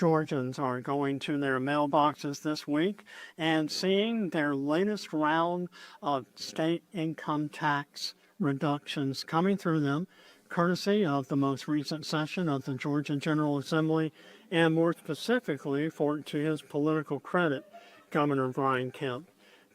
Georgians are going to their mailboxes this week and seeing their latest round of state income tax reductions coming through them, courtesy of the most recent session of the Georgia General Assembly, and more specifically, to his political credit, Governor Brian Kemp.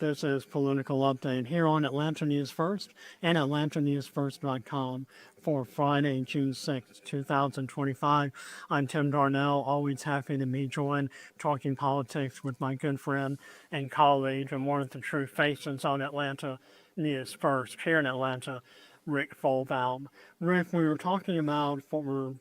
This is Political Update here on Atlanta News First and AtlantaNewsFirst.com for Friday, June 6, 2025. I'm Tim Darnell, always happy to be joined talking politics with my good friend and colleague and one of the true faces on Atlanta News First here in Atlanta, Rick Folbaum. Rick, we were talking about what we're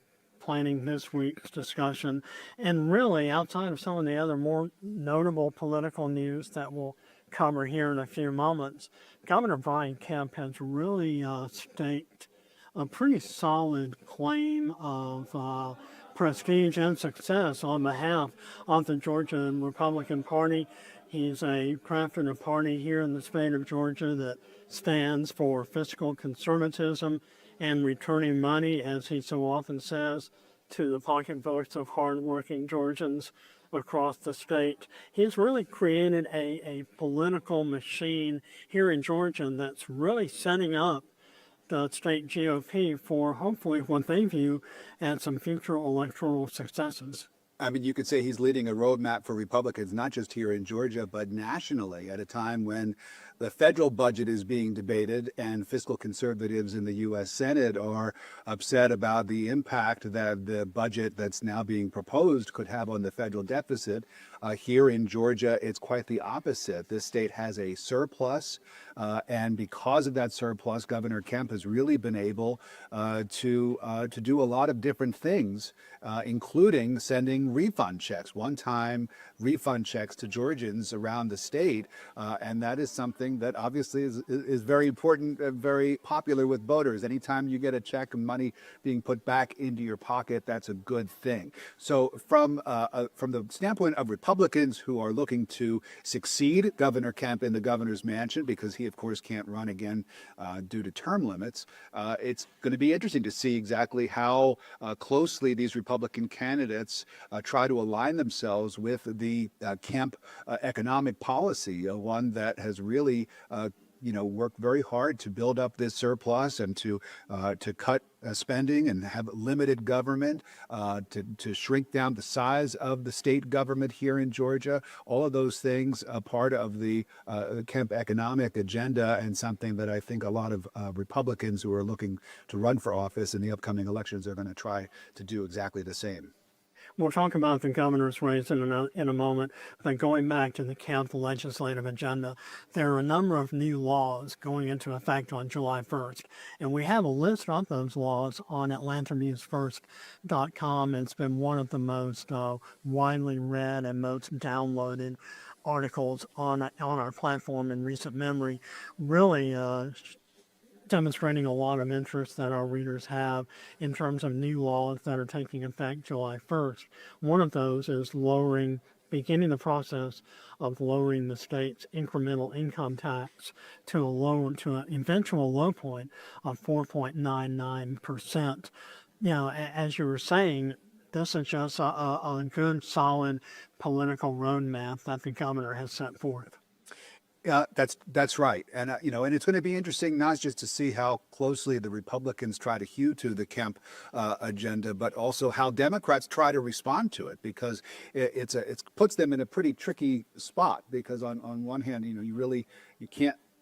planning this week's discussion, and really outside of some of the other more notable political news that we'll cover here in a few moments, Governor Brian Kemp has really staked a pretty solid claim of prestige and success on behalf of the Georgia Republican Party. He's crafted a party here in the state of Georgia that stands for fiscal conservatism and returning money, as he so often says, to the pocketbooks of hardworking Georgians across the state. He's really created a political machine here in Georgia that's really setting up the state GOP for hopefully what they view as some future electoral successes. I mean, you could say he's leading a roadmap for Republicans, not just here in Georgia, but nationally at a time when the federal budget is being debated and fiscal conservatives in the U.S. Senate are upset about the impact that the budget that's now being proposed could have on the federal deficit. Here in Georgia, it's quite the opposite. This state has a surplus, and because of that surplus, Governor Kemp has really been able to do a lot of different things, including sending refund checks, one-time refund checks to Georgians around the state, and that is something that obviously is very important, very popular with voters. Anytime you get a check and money being put back into your pocket, that's a good thing. So from the standpoint of Republicans who are looking to succeed Governor Kemp in the governor's mansion, because he, of course, can't run again due to term limits, it's going to be interesting to see exactly how closely these Republican candidates try to align themselves with the Kemp economic policy, one that has really worked very hard to build up this surplus and to cut spending and have limited government, to shrink down the size of the state government here in Georgia. All of those things are part of the Kemp economic agenda, and something that I think a lot of Republicans who are looking to run for office in the upcoming elections are going to try to do exactly the same. We'll talk about the governor's race in a moment, but going back to the Kemp legislative agenda, there are a number of new laws going into effect on July 1st, and we have a list of those laws on AtlantaNewsFirst.com. It's been one of the most widely read and most downloaded articles on our platform in recent memory, really demonstrating a lot of interest that our readers have in terms of new laws that are taking effect July 1st. One of those is beginning the process of lowering the state's incremental income tax to an eventual low point of 4.99%. As you were saying, this is just a good, solid political roadmap that the governor has set forth. Yeah, that's right, and and it's going to be interesting not just to see how closely the Republicans try to hew to the Kemp agenda, but also how Democrats try to respond to it, because it puts them in a pretty tricky spot. Because on one hand,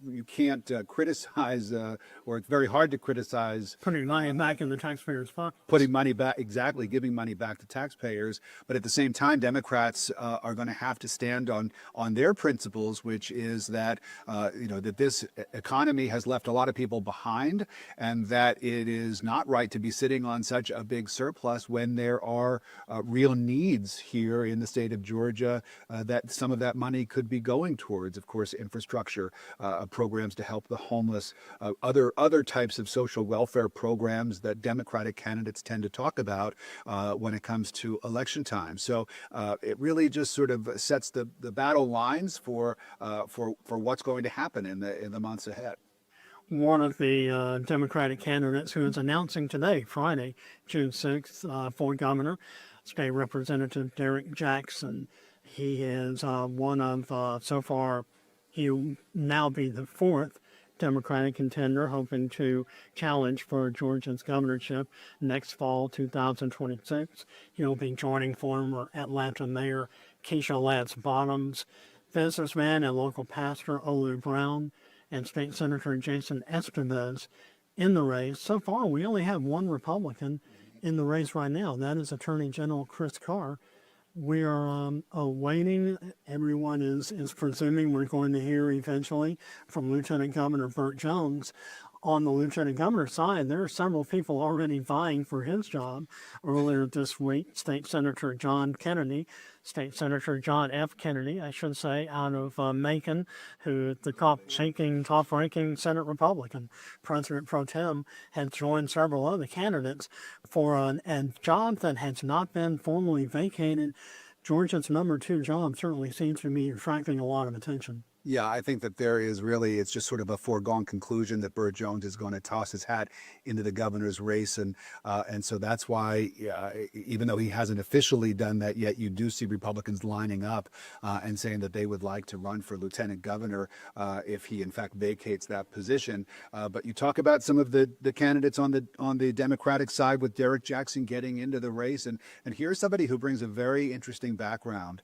you can't criticize, or it's very hard to criticize putting money back in the taxpayers' pockets. Putting money back, exactly, giving money back to taxpayers. But at the same time, Democrats are going to have to stand on their principles, which is that that this economy has left a lot of people behind, and that it is not right to be sitting on such a big surplus when there are real needs here in the state of Georgia that some of that money could be going towards, of course, infrastructure programs to help the homeless, other types of social welfare programs that Democratic candidates tend to talk about when it comes to election time. So it really just sort of sets the battle lines for what's going to happen in the months ahead. One of the Democratic candidates who is announcing today, Friday, June 6th, for governor, State Representative Derrick Jackson. He is one of, so far, he'll now be the fourth Democratic contender hoping to challenge for Georgia's governorship next fall, 2026. He'll be joining former Atlanta Mayor Keisha Lance Bottoms, businessman and local pastor Olu Brown, and State Senator Jason Estevez in the race. So far, we only have one Republican in the race right now. That is Attorney General Chris Carr. We are awaiting. Everyone is presuming we're going to hear eventually from Lieutenant Governor Burt Jones. On the Lieutenant Governor side, there are several people already vying for his job. Earlier this week, State Senator John F. Kennedy, I should say, out of Macon, who the top-ranking Senate Republican, President Pro Tem, has joined several other candidates for a job that has not been formally vacated. Georgia's number 2 job certainly seems to be attracting a lot of attention. Yeah, I think that there is really, it's just sort of a foregone conclusion that Burt Jones is going to toss his hat into the governor's race. And so that's why, even though he hasn't officially done that yet, you do see Republicans lining up and saying that they would like to run for lieutenant governor if he, in fact, vacates that position. But you talk about some of the candidates on the Democratic side, with Derrick Jackson getting into the race. And here's somebody who brings a very interesting background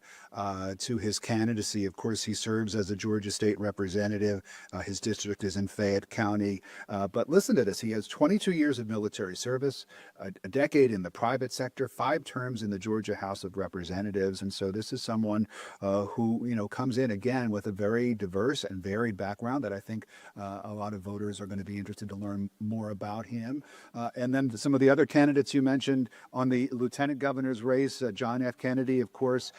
to his candidacy. Of course, he serves as a Georgia State Representative. His district is in Fayette County. But listen to this. He has 22 years of military service, a decade in the private sector, 5 terms in the Georgia House of Representatives. And so this is someone who, comes in again with a very diverse and varied background that I think a lot of voters are going to be interested to learn more about him. And then some of the other candidates you mentioned on the lieutenant governor's race, John F. Kennedy, of course,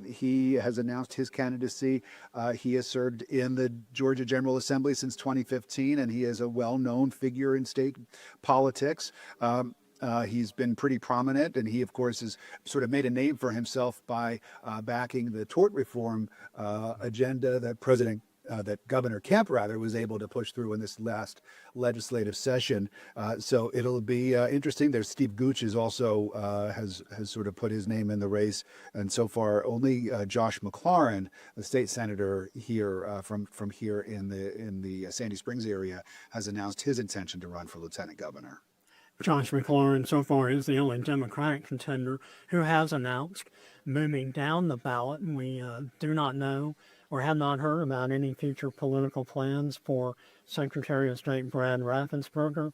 he has announced his candidacy. He has served in the Georgia General Assembly since 2015, and he is a well-known figure in state politics. He's been pretty prominent, and he, of course, has sort of made a name for himself by backing the tort reform agenda that Governor Kemp, was able to push through in this last legislative session. So it'll be interesting. There's Steve Gooch is also has sort of put his name in the race, and so far only Josh McLaurin, the state senator here from here in the Sandy Springs area, has announced his intention to run for lieutenant governor. Josh McLaurin so far is the only Democratic contender who has announced moving down the ballot. We do not know or have not heard about any future political plans for Secretary of State Brad Raffensperger,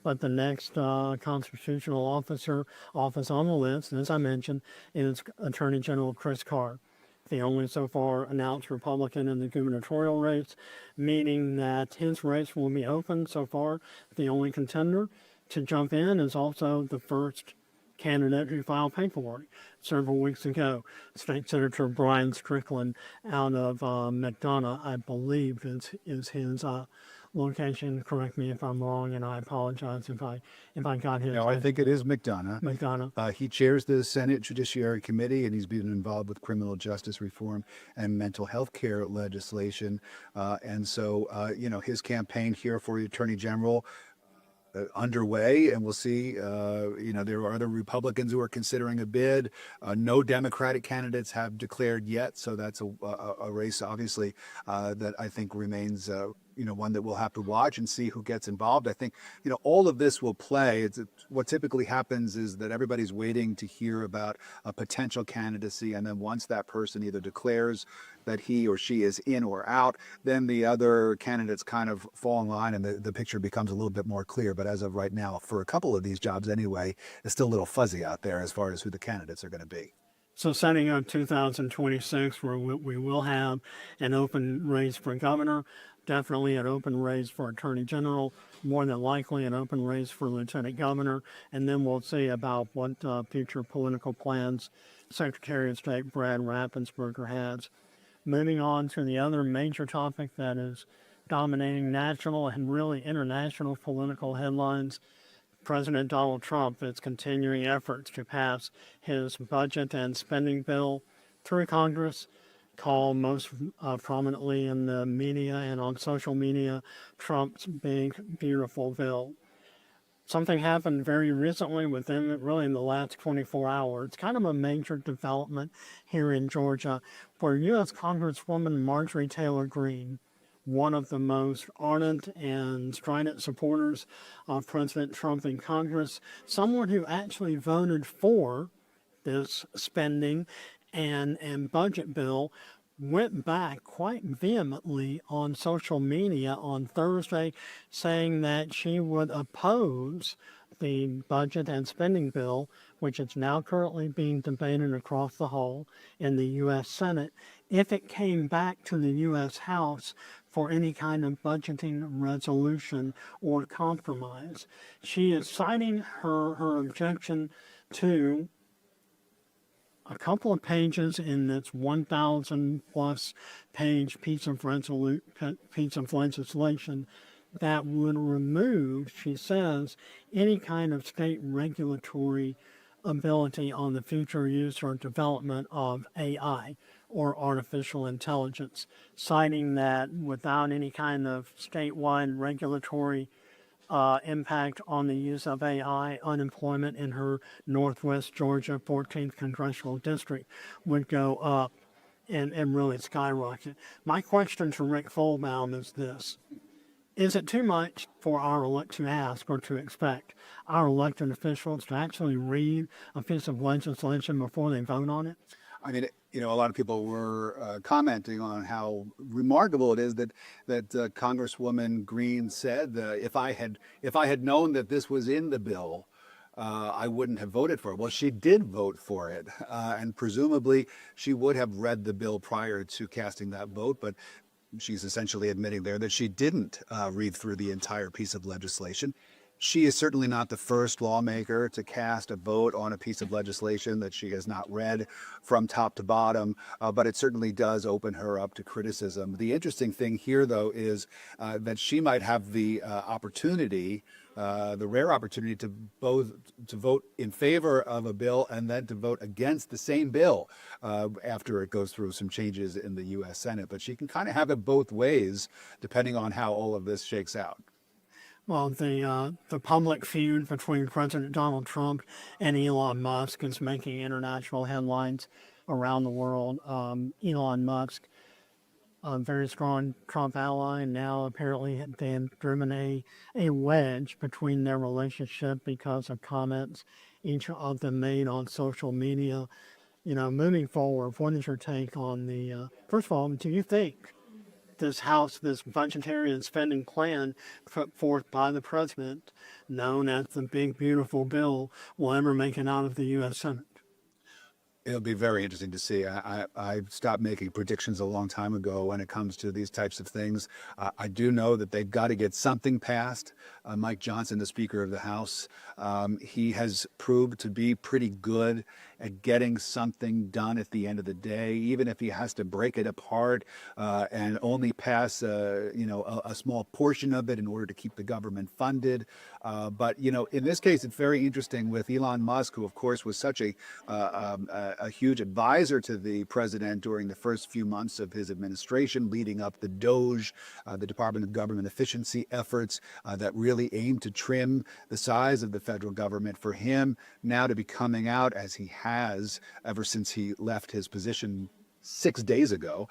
but the next constitutional office on the list, as I mentioned, is Attorney General Chris Carr, the only so far announced Republican in the gubernatorial race, meaning that his race will be open so far. The only contender to jump in is also the first candidate who filed paperwork several weeks ago. State Senator Brian Strickland out of McDonough, I believe is his location. Correct me if I'm wrong, and I apologize if I got his. No, I think it is McDonough. McDonough. He chairs the Senate Judiciary Committee, and he's been involved with criminal justice reform and mental health care legislation. And so, his campaign here for the Attorney General underway, and we'll see. There are other Republicans who are considering a bid. No Democratic candidates have declared yet, so that's a race, obviously, that I think remains one that we'll have to watch and see who gets involved. I think, all of this will play. What typically happens is that everybody's waiting to hear about a potential candidacy, and then once that person either declares that he or she is in or out, then the other candidates kind of fall in line and the picture becomes a little bit more clear. But as of right now, for a couple of these jobs anyway, it's still a little fuzzy out there as far as who the candidates are going to be. So setting up 2026, where we will have an open race for governor, definitely an open race for attorney general, more than likely an open race for lieutenant governor, and then we'll see about what future political plans Secretary of State Brad Raffensperger has. Moving on to the other major topic that is dominating national and really international political headlines, President Donald Trump is continuing efforts to pass his budget and spending bill through Congress, called most prominently in the media and on social media Trump's Big Beautiful Bill. something happened very recently within really in the last 24 hours. It's kind of a major development here in Georgia where U.S. Congresswoman Marjorie Taylor Greene, one of the most ardent and strident supporters of President Trump in Congress, someone who actually voted for this spending and budget bill, went back quite vehemently on social media on Thursday, saying that she would oppose the budget and spending bill, which is now currently being debated across the hall in the U.S. Senate, if it came back to the U.S. House for any kind of budgeting resolution or compromise. She is citing her objection to a couple of pages in this 1,000 plus page piece of legislation that would remove, she says, any kind of state regulatory ability on the future use or development of AI or artificial intelligence, citing that without any kind of statewide regulatory impact on the use of AI, unemployment in her Northwest Georgia 14th Congressional District would go up and really skyrocket. My question to Rick Fulbaum is this. Is it too much for to ask or to expect our elected officials to actually read a piece of legislation before they vote on it? I mean, a lot of people were commenting on how remarkable it is that Congresswoman Greene said, if I had known that this was in the bill, I wouldn't have voted for it. Well, she did vote for it, and presumably she would have read the bill prior to casting that vote, but she's essentially admitting there that she didn't read through the entire piece of legislation. She is certainly not the first lawmaker to cast a vote on a piece of legislation that she has not read from top to bottom, but it certainly does open her up to criticism. The interesting thing here, though, is that she might have the opportunity, the rare opportunity to vote in favor of a bill and then to vote against the same bill after it goes through some changes in the U.S. Senate. But she can kind of have it both ways, depending on how all of this shakes out. Well, the public feud between President Donald Trump and Elon Musk is making international headlines around the world. Elon Musk, a very strong Trump ally, now apparently they have driven a wedge between their relationship because of comments each of them made on social media. Moving forward, what is your take on first of all, do you think this budgetary and spending plan put forth by the president, known as the big, beautiful bill, will ever make it out of the U.S. Senate? It'll be very interesting to see. I stopped making predictions a long time ago when it comes to these types of things. I do know that they've got to get something passed. Mike Johnson, the Speaker of the House, he has proved to be pretty good at getting something done at the end of the day, even if he has to break it apart and only pass a small portion of it in order to keep the government funded. But in this case, it's very interesting with Elon Musk, who of course was such a huge advisor to the president during the first few months of his administration, leading up the DOGE, the Department of Government Efficiency efforts that really aimed to trim the size of the federal government. For him now to be coming out as he has ever since he left his position 6 days ago,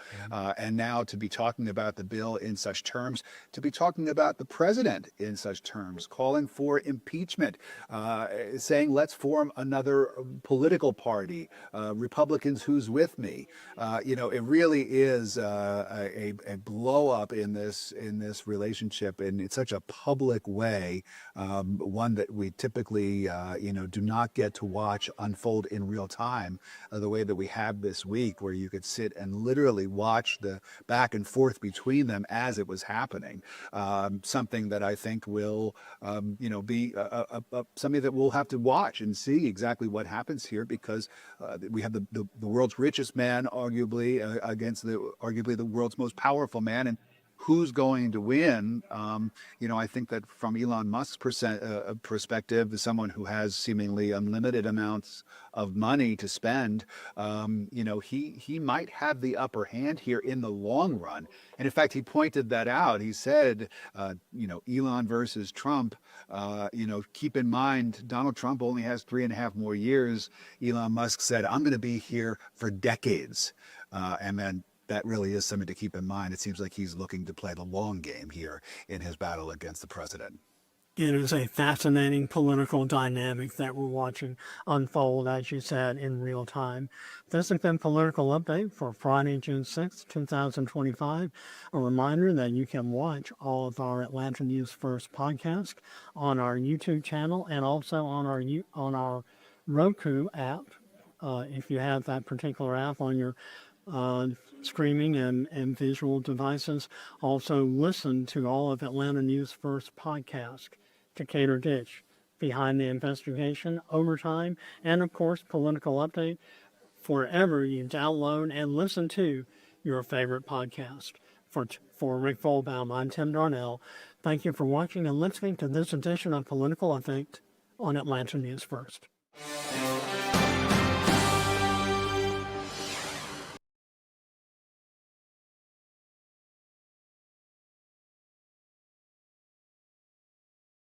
and now to be talking about the bill in such terms, to be talking about the president in such terms, calling for impeachment, saying let's form another political party, Republicans, who's with me. It really is a blow up in this relationship in such a public way, one that we typically do not get to watch unfold in real time the way that we have this week, where you could sit and literally watch the back and forth between them as it was happening. Something that I think will, be something that we'll have to watch and see exactly what happens here, because we have the world's richest man, arguably, against arguably the world's most powerful man, and who's going to win. I think that from Elon Musk's perspective, as someone who has seemingly unlimited amounts of money to spend, he might have the upper hand here in the long run. And in fact, he pointed that out. He said, Elon versus Trump, keep in mind, Donald Trump only has 3.5 more years. Elon Musk said, I'm going to be here for decades. And then that really is something to keep in mind. It seems like he's looking to play the long game here in his battle against the president. It is a fascinating political dynamic that we're watching unfold, as you said, in real time. This has been Political Update for Friday, June 6th, 2025. A reminder that you can watch all of our Atlanta News First podcast on our YouTube channel and also on our Roku app. If you have that particular app on your streaming and visual devices. Also listen to all of Atlanta News First podcast, Decatur Ditch, Behind the Investigation, Overtime, and of course Political Update, wherever you download and listen to your favorite podcast. For Rick Volbaum, I'm Tim Darnell. Thank you for watching and listening to this edition of Political Update on Atlanta News First.